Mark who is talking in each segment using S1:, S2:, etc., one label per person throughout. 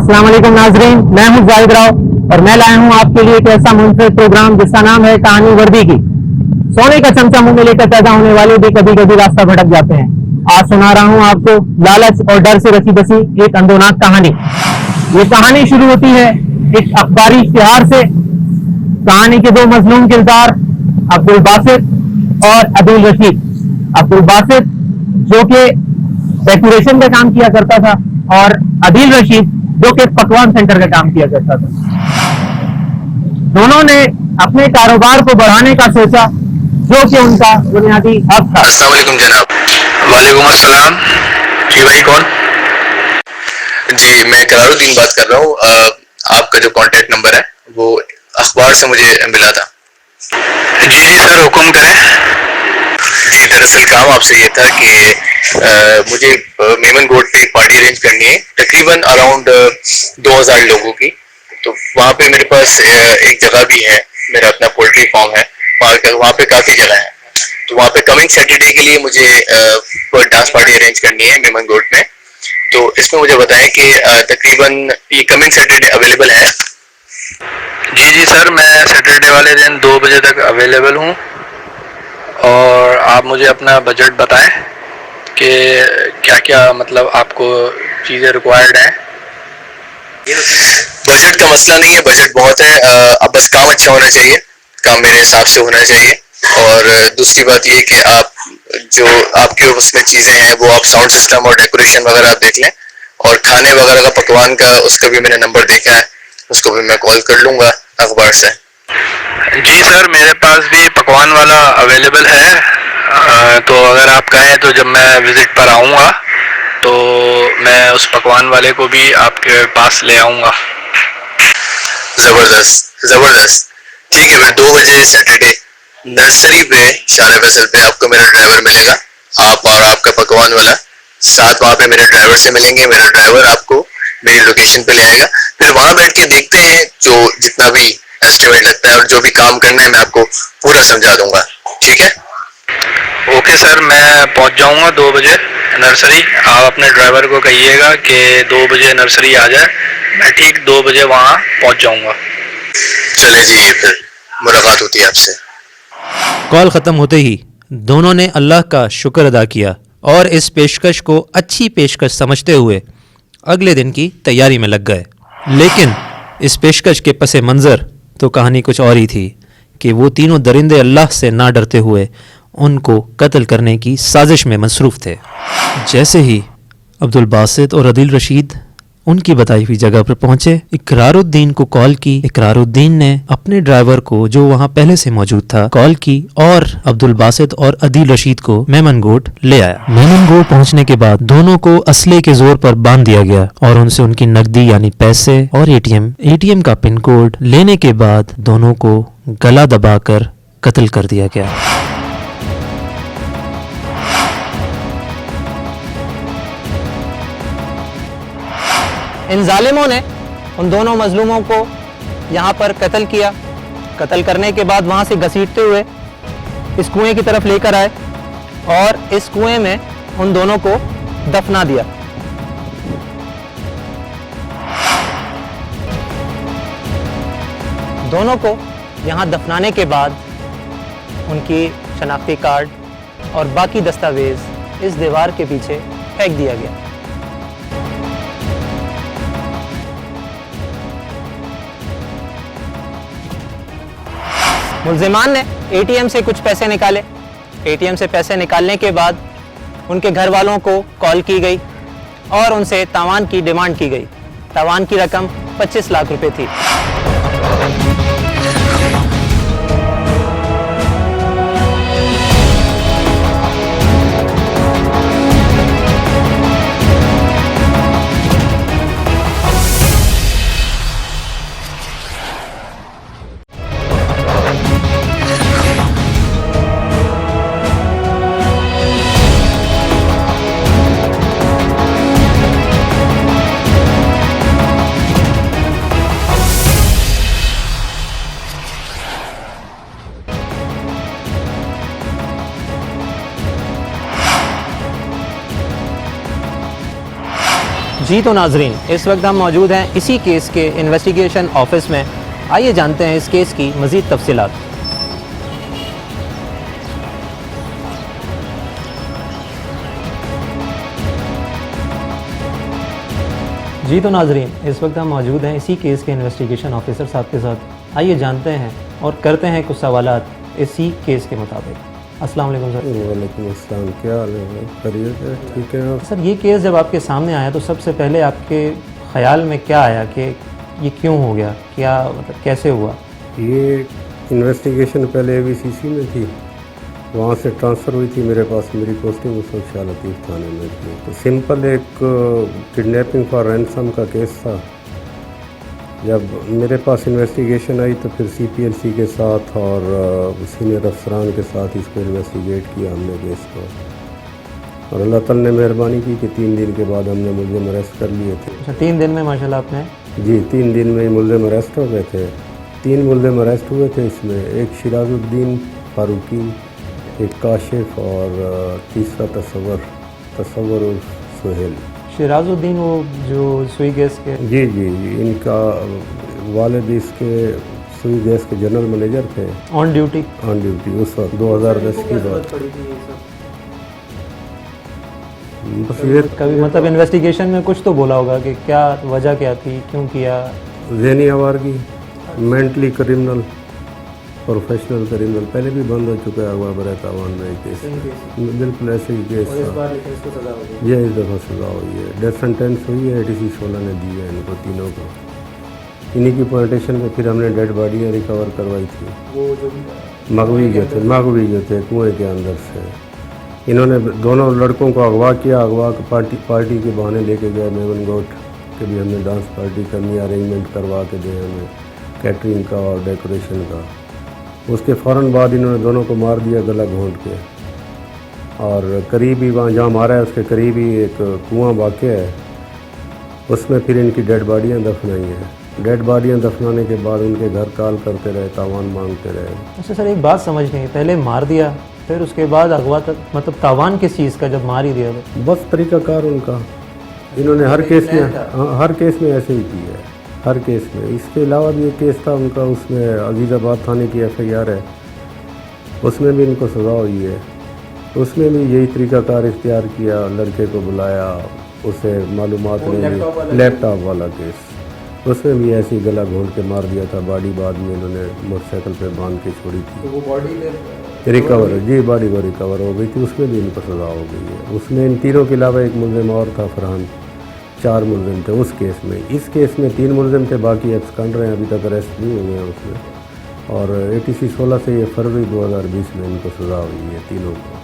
S1: अस्सलाम वालेकुम नाजरीन, मैं हूं जाहिद राव और मैं लाया हूं आपके लिए एक ऐसा मुनफरिद प्रोग्राम जिसका नाम है कहानी वर्दी की। सोने का चमचा मुंह में लेकर पैदा होने वाले भी कभी कभी रास्ता भटक जाते हैं। आज सुना रहा हूं आपको लालच और डर से रची बसी एक अंदोनाक कहानी। ये कहानी शुरू होती है एक अखबारी इश्तिहार से। कहानी के दो मजलूम किरदार अब्दुल बासित और अदील रशीद। अब्दुल बासित जो कि डेकोरेशन का काम किया करता था और अदील रशीद जो कि पकवान सेंटर का काम किया करता था। दोनों ने अपने कारोबार को बढ़ाने का सोचा जो कि उनका बुनियादी हक था।
S2: अस्सलाम वालेकुम जनाब। वालेकुम अस्सलाम। जी भाई कौन? जी मैं करारुद्दीन बात कर रहा हूँ। आपका जो कांटेक्ट नंबर है वो अखबार से मुझे मिला था। जी जी सर हुक्म करें। जी दरअसल काम आपसे ये था कि मुझे मेमन गोड पे एक पार्टी अरेंज करनी है तकरीबन अराउंड 2000 लोगों की। तो वहाँ पे मेरे पास एक जगह भी है, मेरा अपना पोल्ट्री फार्म है, वहाँ पे काफ़ी जगह है। तो वहाँ पे कमिंग सैटरडे के लिए मुझे डांस पार्टी अरेंज करनी है मेमन गोड में। तो इसमें मुझे बताएं कि तकरीबन ये कमिंग सैटरडे अवेलेबल है? जी जी सर मैं सैटरडे वाले दिन 2 बजे तक अवेलेबल हूँ। और आप मुझे अपना बजट बताएं कि क्या क्या मतलब आपको चीज़ें रिक्वायर्ड हैं। बजट का मसला नहीं है, बजट बहुत है। अब बस काम अच्छा होना चाहिए, काम मेरे हिसाब से होना चाहिए। और दूसरी बात ये कि आप जो आपके उसमें चीज़ें हैं वो आप साउंड सिस्टम और डेकोरेशन वगैरह आप देख लें। और खाने वगैरह का पकवान का उसका भी मैंने नंबर देखा है, उसको भी मैं कॉल कर लूँगा अखबार से। जी सर मेरे पास भी पकवान वाला अवेलेबल है। तो अगर आप कहें तो जब मैं विज़िट पर आऊँगा तो मैं उस पकवान वाले को भी आपके पास ले आऊँगा। ज़बरदस्त ज़बरदस्त। ठीक है, फिर 2 बजे सैटरडे नर्सरी पे शाले फैसल पे आपको मेरा ड्राइवर मिलेगा। आप और आपका पकवान वाला साथ वहाँ पे मेरे ड्राइवर से मिलेंगे। मेरा ड्राइवर आपको मेरी लोकेशन पे ले आएगा। फिर वहाँ बैठ के देखते हैं जो जितना भी एस्टिमेट लगता है और जो भी काम करना है मैं आपको पूरा समझा दूंगा। ठीक है? ओके सर मैं पहुँच जाऊँगा 2 बजे नर्सरी। आप अपने ड्राइवर को कहिएगा कि 2 बजे नर्सरी आ जाए, मैं ठीक 2 बजे वहाँ पहुँच जाऊँगा। चले जी, फिर मुलाकात होती है आपसे।
S3: कॉल ख़त्म होते ही दोनों ने अल्लाह का शुक्र अदा किया और इस पेशकश को अच्छी पेशकश समझते हुए अगले दिन की तैयारी में लग गए। लेकिन इस पेशकश के पस मंज़र तो कहानी कुछ और ही थी कि वो तीनों दरिंदे अल्लाह से ना डरते हुए उनको कत्ल करने की साजिश में मसरूफ़ थे। जैसे ही अब्दुल बासित और अदील रशीद उनकी बताई हुई जगह पर पहुंचे, इकरारुद्दीन को कॉल की। इकरारुद्दीन ने अपने ड्राइवर को जो वहां पहले से मौजूद था कॉल की और अब्दुल बासित और अदील रशीद को मेमन गोड ले आया। मेमन गोड पहुंचने के बाद दोनों को असले के जोर पर बांध दिया गया और उनसे उनकी नकदी यानी पैसे और एटीएम का पिन कोड लेने के बाद दोनों को गला दबाकर कत्ल कर दिया गया।
S1: इन जालिमों ने उन दोनों मजलूमों को यहाँ पर कत्ल किया। कत्ल करने के बाद वहाँ से घसीटते हुए इस कुएं की तरफ लेकर आए और इस कुएं में उन दोनों को दफना दिया। दोनों को यहाँ दफनाने के बाद उनकी शनाख्ती कार्ड और बाकी दस्तावेज इस दीवार के पीछे फेंक दिया गया। मुल्जिमान ने एटीएम से कुछ पैसे निकाले। एटीएम से पैसे निकालने के बाद उनके घर वालों को कॉल की गई और उनसे तावान की डिमांड की गई। तावान की रकम 25 लाख रुपए थी।
S3: جی تو ناظرین، اس وقت ہم موجود ہیں اسی کیس کے انویسٹیگیشن آفس میں. آئیے جانتے ہیں اس کیس کی مزید تفصیلات. جی تو ناظرین، اس وقت ہم موجود ہیں اسی کیس کے انویسٹیگیشن آفیسر صاحب کے ساتھ. آئیے جانتے ہیں اور کرتے ہیں کچھ سوالات اسی کیس کے مطابق. السلام علیکم سر.
S4: وعلیکم السلام. کیا حال ہے؟ خیریت ہے؟ ٹھیک ہے آپ؟
S3: سر، یہ کیس جب آپ کے سامنے آیا تو سب سے پہلے آپ کے خیال میں کیا آیا کہ یہ کیوں ہو گیا؟ کیا مطلب کیسے ہوا؟
S4: یہ انویسٹیگیشن پہلے اے بی سی سی میں تھی، وہاں سے ٹرانسفر ہوئی تھی میرے پاس. میری پوسٹنگ اس وقت شاہ لطیف تھانے میں تھی. تو سمپل ایک کڈنیپنگ فار رینسم کا کیس تھا. جب میرے پاس انویسٹیگیشن آئی تو پھر سی پی ایل سی کے ساتھ اور سینئر افسران کے ساتھ اس کو انویسٹیگیٹ کیا ہم نے کیس کو. اور اللہ تعالیٰ نے مہربانی کی کہ 3 دن کے بعد ہم نے ملزم اریسٹ کر لیے تھے.
S3: اچھا، 3 دن میں ماشاءاللہ آپ نے؟
S4: جی 3 دن میں ہی ملزم اریسٹ ہو گئے تھے. 3 ملزم اریسٹ ہوئے تھے اس میں. ایک شیراز الدین فاروقی، ایک کاشف اور تیسرا تصور عرف سہیل.
S3: شیراز الدین وہ جو سوئی گیس کے؟
S4: جی جی جی، ان کا والد اس کے سوئی گیس کے جنرل مینیجر تھے.
S3: آن ڈیوٹی
S4: اس وقت 2010 کی بات. بس یہ
S3: کبھی مطلب انویسٹیگیشن میں کچھ تو بولا ہوگا کہ کیا وجہ کیا تھی، کیوں کیا؟
S4: ذہنی آوارگی، مینٹلی کرمنل، پروفیشنل کرمنل. پہلے بھی بند ہو چکا ہے اغوا برائے تاوان میں کیس. بالکل ایسے ہی کیس تھا. یہ اس دفعہ سزا ہوئی ہے. ڈیتھ سینٹینس ہوئی ہے. ATC 16 نے دی ہے ان کو تینوں کو. انہی کی پوائنٹیشن میں پھر ہم نے ڈیڈ باڈیاں ریکور کروائی تھی. مغوی جو تھے کنویں کے اندر سے. انہوں نے دونوں لڑکوں کو اغوا کیا. اغوا پارٹی کے بہانے لے کے گئے میمن گوٹ کہ بھی ہم نے ڈانس پارٹی کرنی، ارینجمنٹ کروا کے دے ہمیں کیٹرنگ کا اور ڈیکوریشن کا. اس کے فوراً بعد انہوں نے دونوں کو مار دیا گلا گھونٹ کے. اور قریب ہی وہاں جہاں مارا ہے اس کے قریب ہی ایک کنواں واقع ہے، اس میں پھر ان کی ڈیڈ باڈیاں دفنائی ہیں. ڈیڈ باڈیاں دفنانے کے بعد ان کے گھر کال کرتے رہے، تاوان مانگتے رہے.
S3: اچھا سر، ایک بات سمجھ نہیں، پہلے مار دیا پھر اس کے بعد اغوا تک، مطلب تاوان کس چیز کا جب مار ہی دیا تو؟
S4: بس طریقہ کار ان کا. انہوں نے ہر کیس میں ایسے ہی کی ہے، ہر کیس میں. اس کے علاوہ بھی ایک کیس تھا ان کا، اس میں عزیز آباد تھانے کی FIR ہے، اس میں بھی ان کو سزا ہوئی ہے. اس میں بھی یہی طریقہ کار اختیار کیا. لڑکے کو بلایا، اسے معلومات لیں گے. لیپ ٹاپ والا کیس، اس میں بھی ایسے ہی گلا گھونٹ کے مار دیا تھا. باڈی بعد میں انہوں نے موٹر سائیکل پہ باندھ کے چھوڑی تھی. ریکور، جی باڈی وہ ریکور ہو گئی تھی. اس میں بھی ان کو سزا ہو گئی ہے. اس میں ان تینوں کے علاوہ ایک ملزم اور تھا فرحان. 4 ملزم تھے اس کیس میں. اس کیس میں 3 ملزم تھے، باقی ایبسکنڈ رہے ہیں، ابھی تک اریسٹ نہیں ہوئے ہیں اس میں. اور ATC 16 سے یہ فروری 2020 میں ان کو سزا ہوئی ہے تینوں کو.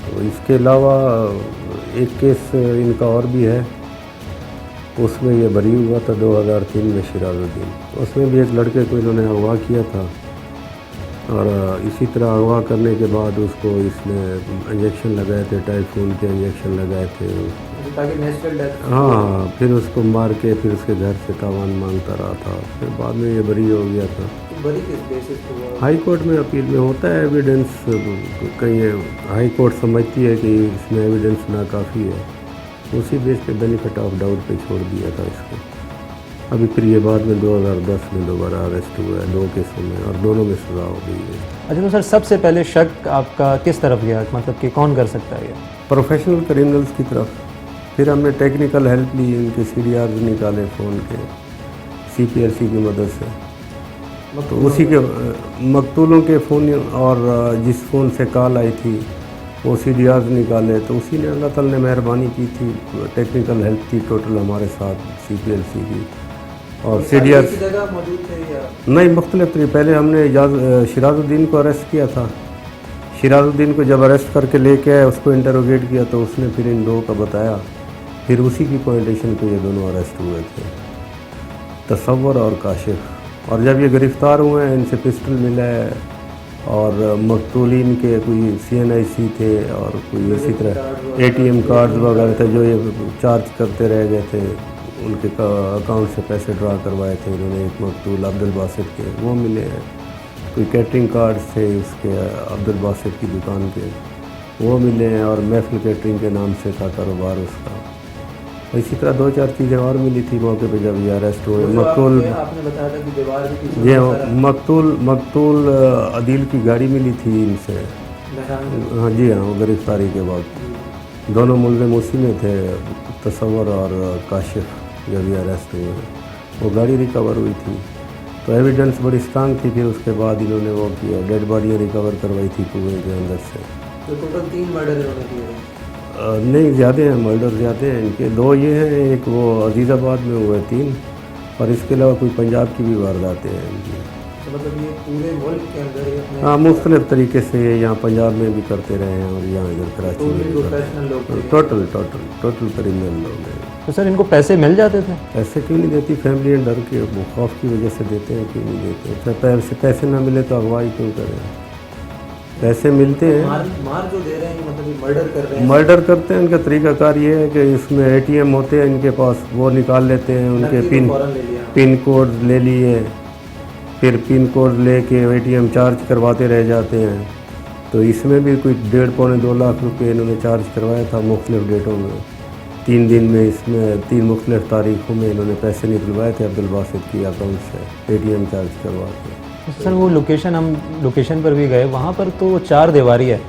S4: تو اس کے علاوہ ایک کیس ان کا اور بھی ہے، اس میں یہ بری ہوا تھا 2003 میں. شیراز الدین، اس میں بھی ایک لڑکے کو انہوں نے اغوا کیا تھا. اور اسی طرح اغوا کرنے کے بعد اس کو اس نے انجیکشن لگائے تھے، ٹائفون کے انجیکشن لگائے تھے. ہاں، پھر اس کو مار کے پھر اس کے گھر سے تاوان مانگتا رہا تھا. پھر بعد میں یہ بری ہو گیا تھا. ہائی کورٹ میں اپیل میں ہوتا ہے ایویڈنس. کہیں ہائی کورٹ سمجھتی ہے کہ اس میں ایویڈنس ناکافی ہے، اسی بیس پہ بینیفٹ آف ڈاؤٹ پہ چھوڑ دیا تھا اس کو. ابھی پھر یہ بعد میں 2010 میں دوبارہ اریسٹ ہوا ہے 2 کیسوں میں، اور دونوں میں سزا ہو گئی ہے.
S3: اچھا تو سر، سب سے پہلے شک آپ کا کس طرف گیا، مطلب کہ کون کر سکتا ہے یہ؟
S4: پروفیشنل کرمنلز کی طرف. پھر ہم نے ٹیکنیکل ہیلپ لی، ان کے CDRs نکالے فون کے CPLC کی مدد سے. تو اسی کے مقتولوں کے فون اور جس فون سے کال آئی تھی وہ CDRs نکالے. تو اسی نے اللہ تعالیٰ نے مہربانی کی تھی. ٹیکنیکل ہیلپ تھی ٹوٹل ہمارے ساتھ CPLC کی. اور CDRs نہیں، مختلف طریقے. پہلے ہم نے شیراز الدین کو اریسٹ کیا تھا. شیراز الدین کو جب اریسٹ کر کے لے کے آئے، اس کو انٹروگیٹ کیا تو اس نے پھر ان 2 کا بتایا. پھر اسی کی پوائنٹیشن پہ یہ دونوں اریسٹ ہوئے تھے، تصور اور کاشف. اور جب یہ گرفتار ہوئے ہیں، ان سے پسٹل ملا ہے اور مقتولین کے کوئی CNIC تھے اور کوئی اسی طرح ATM کارڈز وغیرہ تھے جو یہ چارج کرتے رہ گئے تھے. ان کے اکاؤنٹ سے پیسے ڈرا کروائے تھے انہوں نے. ایک مقتول عبدالباسط کے وہ ملے ہیں. کوئی کیٹرنگ کارڈز تھے اس کے عبدالباسط کی دکان کے، वो मिले हैं, और महफिल कैटरिंग के नाम से था कारोबार उसका। इसी तरह 2-4 चीज़ें और मिली थी मौके पे जब ये अरेस्ट हुए। मकतूल,
S3: आपने बताया था कि दीवार भी
S4: जी मकतूल अदील की गाड़ी मिली थी इनसे। हाँ जी हाँ, वो गिरफ्तारी के बाद दोनों मुलज़िम उसी में थे, तसव्वुर और काशिफ, जब ये अरेस्ट हुए वो गाड़ी रिकवर हुई थी। तो एविडेंस बड़ी स्ट्रांग थी। फिर उसके बाद इन्होंने वो किया, डेड बॉडियाँ रिकवर करवाई थी कुएं के अंदर से।
S3: तो टोटल 3 मर्डर इन्होंने किए।
S4: नहीं, ज़्यादा हैं, मर्डर ज़्यादा हैं इनके। 2 ये हैं, एक वो अजीज़ाबाद में हुए 3, और इसके अलावा कोई पंजाब की भी वारदातें हैं इनकी।
S3: तो मतलब ये पूरे मुल्क के अंदर ये अपने
S4: हाँ, मुख्तलिफ तरीके से ये यहाँ पंजाब में भी करते रहे हैं और यहाँ इधर कराची में भी करते
S3: प्रोफेशनल लोग
S4: हैं। टोटल क्रिमिनल लोग हैं।
S3: तो सर इनको पैसे मिल जाते थे?
S4: पैसे क्यों नहीं देती फैमिली? डर के, खौफ की वजह से देते हैं, क्यों नहीं देते? पैसे ना मिले तो अगवाई क्यों करें? पैसे मिलते हैं।
S3: मार जो दे रहे हैं मतलब ये मर्डर कर रहे हैं।
S4: मर्डर करते हैं, उनका तरीकाकार ये है कि इसमें ATM होते हैं इनके पास, वो निकाल लेते हैं, उनके पिन कोड ले लिए, फिर पिन कोड लेके ATM चार्ज करवाते रह जाते हैं। तो इसमें भी कोई 1.5-2 लाख रुपए इन्होंने चार्ज करवाया था मुख्तलिफ डेटों में। 3 दिन में इसमें 3 मुख्तलिफ तारीखों में इन्होंने पैसे निकलवाए थे अब्दुल बासित की अकाउंट से, ATM चार्ज करवा के।
S3: सर वो लोकेशन, हम लोकेशन पर भी गए, वहाँ पर तो 4 दीवारी है।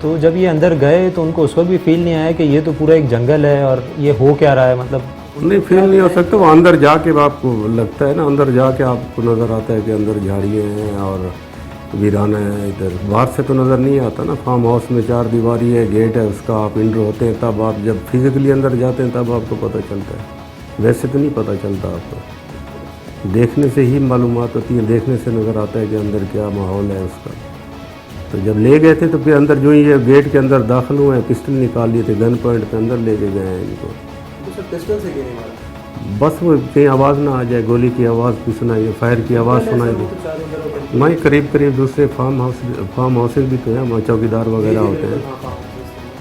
S3: तो जब ये अंदर गए तो उनको उस वक्त भी फील नहीं आया कि ये तो पूरा एक जंगल है और ये हो क्या रहा है? मतलब
S4: नहीं, फील नहीं हो सकता। वो अंदर जाके आपको लगता है ना, अंदर जाके आपको नज़र आता है कि अंदर झाड़ियाँ हैं और वीराना है। इधर बाहर से तो नज़र नहीं आता ना। फार्म हाउस में 4 दीवारी है, गेट है उसका, आप इंटर होते हैं तब आप जब फिज़िकली अंदर जाते हैं तब आपको पता चलता है। वैसे तो नहीं पता चलता आपको, देखने से ही मालूमात होती है, देखने से नज़र आता है कि अंदर क्या माहौल है उसका। तो जब ले गए थे तो फिर अंदर जो ही ये गेट के अंदर दाखिल हुए हैं, पिस्टल निकाल लिए थे, गन पॉइंट पे अंदर लेके गए हैं इनको।
S3: तो सर पिस्टल से क्यों नहीं मारा?
S4: बस वो कहीं आवाज़ ना आ जाए, गोली की आवाज़ भी सुनाई, फायर की आवाज़ सुनाई दी। वहीं करीब दूसरे फार्म हाउसेज भी तो हैं, वहाँ चौकीदार वगैरह होते हैं,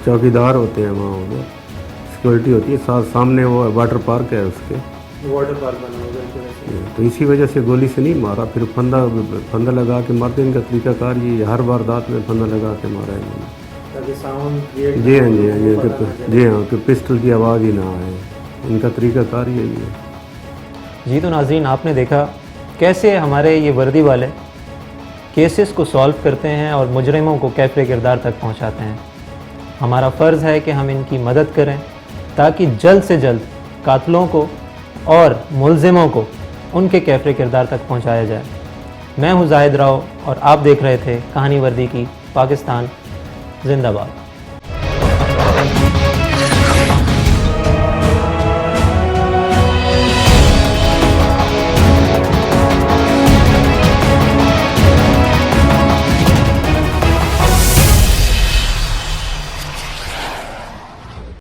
S4: चौकीदार होते हैं वहाँ, उधर सिक्योरिटी होती है। सामने वो वाटर पार्क है, उसके
S3: वाटर पार्क बना हुआ है।
S4: तो इसी वजह से गोली से नहीं मारा। फिर फंदा लगा के मारते। इनका तरीकाकार ये हर वारदात में फंदा लगा के मारा इन्होंने। जी हाँ, कि पिस्टल की आवाज़ ही ना आए, इनका तरीकाकार यही है।
S3: जी तो नाज़रीन, आपने देखा कैसे हमारे ये वर्दी वाले केसेस को सॉल्व करते हैं और मुजरिमों को कैफ़े किरदार तक पहुंचाते हैं। हमारा फ़र्ज़ है कि हम इनकी मदद करें ताकि जल्द से जल्द कातिलों को और मुलज़िमों को उनके कैफ़े किरदार तक पहुंचाया जाए। मैं हूं जाहिद राव और आप देख रहे थे कहानी वर्दी की पाकिस्तान जिंदाबाद।